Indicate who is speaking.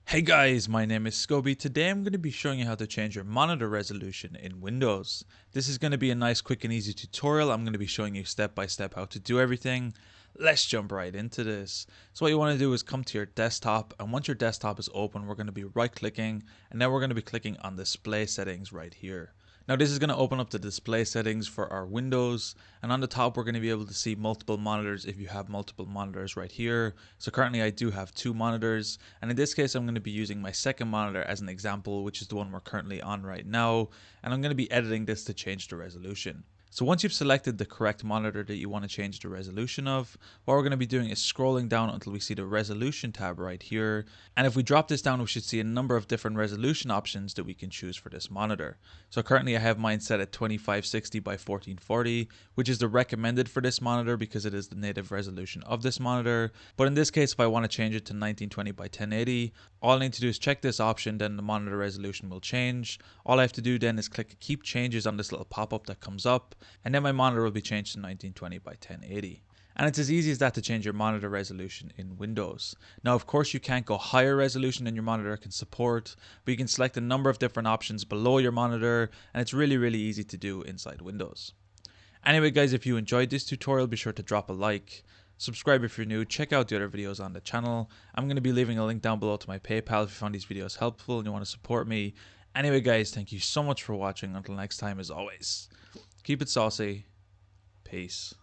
Speaker 1: Hey guys, my name is Scoby. Today I'm going to be showing you how to change your monitor resolution in Windows. This is going to be a nice, quick and easy tutorial. I'm going to be showing you step by step how to do everything. Let's jump right into this. So what you want to do is come to your desktop, and once your desktop is open, we're going to be right clicking, and then we're going to be clicking on display settings right here. Now this is going to open up the display settings for our Windows, and on the top we're going to be able to see multiple monitors if you have multiple monitors right here. So currently I do have two monitors, and in this case I'm going to be using my second monitor as an example, which is the one we're currently on right now, and I'm going to be editing this to change the resolution. So once you've selected the correct monitor that you want to change the resolution of, what we're going to be doing is scrolling down until we see the resolution tab right here. And if we drop this down, we should see a number of different resolution options that we can choose for this monitor. So currently I have mine set at 2560 by 1440, which is the recommended for this monitor because it is the native resolution of this monitor. But in this case, if I want to change it to 1920 by 1080, all I need to do is check this option, then the monitor resolution will change. All I have to do then is click keep changes on this little pop-up that comes up, and then my monitor will be changed to 1920 by 1080. And it's as easy as that to change your monitor resolution in Windows. Now of course you can't go higher resolution than your monitor can support, but you can select a number of different options below your monitor, and it's really easy to do inside Windows. Anyway guys, if you enjoyed this tutorial, be sure to drop a like. Subscribe if you're new, check out the other videos on the channel. I'm going to be leaving a link down below to my PayPal if you found these videos helpful and you want to support me. Anyway guys, thank you so much for watching. Until next time, as always, keep it saucy. Peace.